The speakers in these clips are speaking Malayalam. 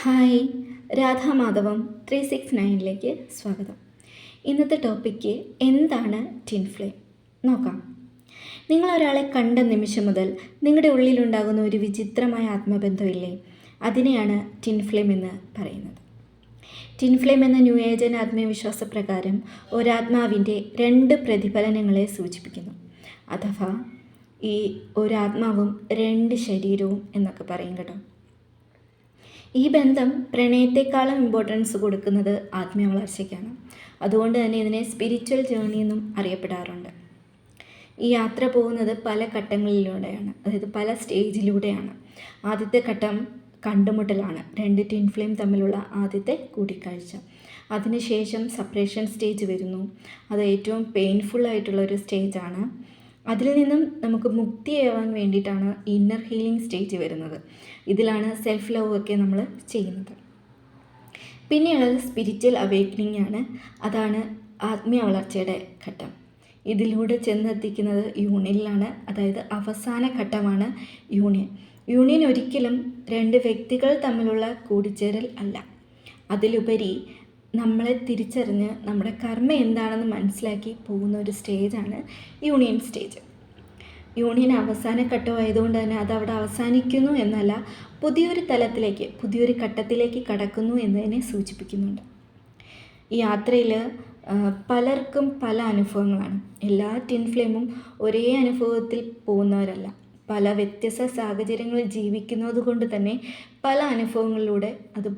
ഹായ്, രാധാമാധവം 369ലേക്ക് സ്വാഗതം. ഇന്നത്തെ ടോപ്പിക്ക് എന്താണ് ടിൻ ഫ്ലെയിം നോക്കാം. നിങ്ങളൊരാളെ കണ്ട നിമിഷം മുതൽ നിങ്ങളുടെ ഉള്ളിലുണ്ടാകുന്ന ഒരു വിചിത്രമായ ആത്മബന്ധമില്ലേ, അതിനെയാണ് ടിൻ ഫ്ലെയിം എന്ന് പറയുന്നത്. ടിൻ ഫ്ലെയിം എന്ന ന്യൂ ഏജൻ ആത്മവിശ്വാസപ്രകാരം ഒരാത്മാവിൻ്റെ 2 പ്രതിഫലനങ്ങളെ സൂചിപ്പിക്കുന്നു. അഥവാ ഈ ഒരാത്മാവും 2 ശരീരവും എന്നൊക്കെ പറയും കേട്ടോ. ഈ ബന്ധം പ്രണയത്തെക്കാളും ഇമ്പോർട്ടൻസ് കൊടുക്കുന്നത് ആത്മീയ വളർച്ചയ്ക്കാണ്. അതുകൊണ്ട് തന്നെ ഇതിനെ സ്പിരിച്വൽ ജേർണി എന്നും അറിയപ്പെടാറുണ്ട്. ഈ യാത്ര പോകുന്നത് പല ഘട്ടങ്ങളിലൂടെയാണ്, അതായത് പല സ്റ്റേജിലൂടെയാണ്. ആദ്യത്തെ ഘട്ടം കണ്ടുമുട്ടലാണ്, 2 ടിൻ ഫ്ലെയിം തമ്മിലുള്ള ആദ്യത്തെ കൂടിക്കാഴ്ച. അതിനുശേഷം സെപ്പറേഷൻ സ്റ്റേജ് വരുന്നു. അത് ഏറ്റവും പെയിൻഫുള്ളായിട്ടുള്ളൊരു സ്റ്റേജാണ്. അതിൽ നിന്നും നമുക്ക് മുക്തിയാവാൻ വേണ്ടിയിട്ടാണ് ഇന്നർ ഹീലിംഗ് സ്റ്റേജ് വരുന്നത്. ഇതിലാണ് സെൽഫ് ലവ് ഒക്കെ നമ്മൾ ചെയ്യുന്നത്. പിന്നെയുള്ളത് സ്പിരിച്വൽ അവേക്കനിങ് ആണ്. അതാണ് ആത്മീയ വളർച്ചയുടെ ഘട്ടം. ഇതിലൂടെ ചെന്നെത്തിക്കുന്നത് യൂണിയനിലാണ്, അതായത് അവസാന ഘട്ടമാണ് യൂണിയൻ. യൂണിയൻ ഒരിക്കലും 2 വ്യക്തികൾ തമ്മിലുള്ള കൂടിച്ചേരൽ അല്ല. അതിലുപരി നമ്മളെ തിരിച്ചറിഞ്ഞ് നമ്മുടെ കർമ്മ എന്താണെന്ന് മനസ്സിലാക്കി പോകുന്ന ഒരു സ്റ്റേജാണ് യൂണിയൻ സ്റ്റേജ്. യൂണിയൻ അവസാന ഘട്ടമായതുകൊണ്ട് തന്നെ അതവിടെ അവസാനിക്കുന്നു എന്നല്ല, പുതിയൊരു തലത്തിലേക്ക്, പുതിയൊരു ഘട്ടത്തിലേക്ക് കടക്കുന്നു എന്നതിനെ സൂചിപ്പിക്കുന്നുണ്ട്. ഈ യാത്രയിൽ പലർക്കും പല അനുഭവങ്ങളാണ്. എല്ലാ ടിൻ ഫ്ലെയിമും ഒരേ അനുഭവത്തിൽ പോകുന്നവരല്ല. പല വ്യത്യസ്ത സാഹചര്യങ്ങളിൽ ജീവിക്കുന്നത് കൊണ്ട് തന്നെ പല അനുഭവങ്ങളിലൂടെ അത്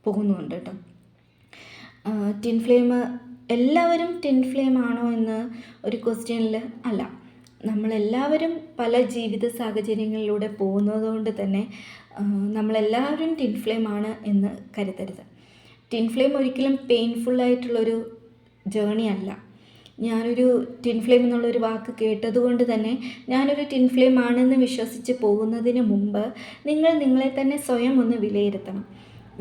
പോകുന്നുണ്ട് കേട്ടോ. ടിൻ ഫ്ലെയിം എല്ലാവരും ടിൻ ഫ്ലെയിം ആണോ എന്ന് ഒരു ക്വസ്റ്റ്യനിൽ അല്ല. നമ്മളെല്ലാവരും പല ജീവിത സാഹചര്യങ്ങളിലൂടെ പോകുന്നത് കൊണ്ട് തന്നെ നമ്മളെല്ലാവരും ടിൻ ഫ്ലെയിം ആണ് എന്ന് കരുതരുത്. ടിൻ ഫ്ലെയിം ഒരിക്കലും പെയിൻഫുള്ളായിട്ടുള്ളൊരു ജേണി അല്ല. ഞാനൊരു ടിൻ ഫ്ലെയിം എന്നുള്ളൊരു വാക്ക് കേട്ടതുകൊണ്ട് തന്നെ ഞാനൊരു ടിൻ ഫ്ലെയിം ആണെന്ന് വിശ്വസിച്ച് പോകുന്നതിന് മുമ്പ് നിങ്ങൾ നിങ്ങളെ തന്നെ സ്വയം ഒന്ന് വിലയിരുത്തണം.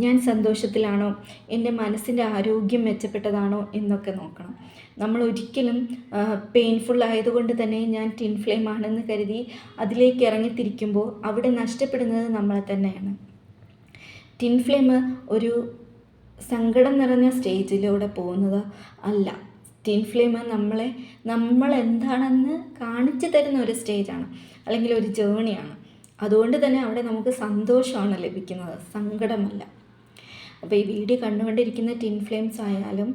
ഞാൻ സന്തോഷത്തിലാണോ, എൻ്റെ മനസ്സിൻ്റെ ആരോഗ്യം മെച്ചപ്പെട്ടതാണോ എന്നൊക്കെ നോക്കണം. നമ്മൾ ഒരിക്കലും പെയിൻഫുൾ ആയതുകൊണ്ട് തന്നെ ഞാൻ ടിൻ ഫ്ലെയിം ആണെന്ന് കരുതി അതിലേക്ക് ഇറങ്ങിത്തിരിക്കുമ്പോൾ അവിടെ നഷ്ടപ്പെടുന്നത് നമ്മളെ തന്നെയാണ്. ടിൻ ഫ്ലെയിം ഒരു സങ്കടം നിറഞ്ഞ സ്റ്റേജിലൂടെ പോകുന്നത് അല്ല. ടിൻ ഫ്ലെയിം നമ്മൾ എന്താണെന്ന് കാണിച്ചു തരുന്ന ഒരു സ്റ്റേജാണ്, അല്ലെങ്കിൽ ഒരു ജേണിയാണ്. അതുകൊണ്ട് തന്നെ അവിടെ നമുക്ക് സന്തോഷമാണ് ലഭിക്കുന്നത്, സങ്കടമല്ല. അപ്പോൾ ഈ വീഡിയോ കണ്ടുകൊണ്ടിരിക്കുന്ന ടിൻ ഫ്ലെയിംസ് ആയാലും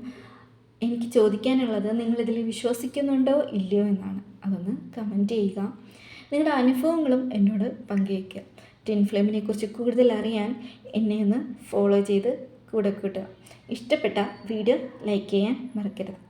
എനിക്ക് ചോദിക്കാനുള്ളത്, നിങ്ങളിതിൽ വിശ്വസിക്കുന്നുണ്ടോ ഇല്ലയോ എന്നാണ്. അതൊന്ന് കമൻറ്റ് ചെയ്യുക. നിങ്ങളുടെ അനുഭവങ്ങളും എന്നോട് പങ്കുവയ്ക്കുക. ടിൻ ഫ്ലെയിമിനെ കുറിച്ച് കൂടുതൽ അറിയാൻ എന്നെ ഒന്ന് ഫോളോ ചെയ്ത് കൂടെ കൂട്ടുക. ഇഷ്ടപ്പെട്ട വീഡിയോ ലൈക്ക് ചെയ്യാൻ മറക്കരുത്.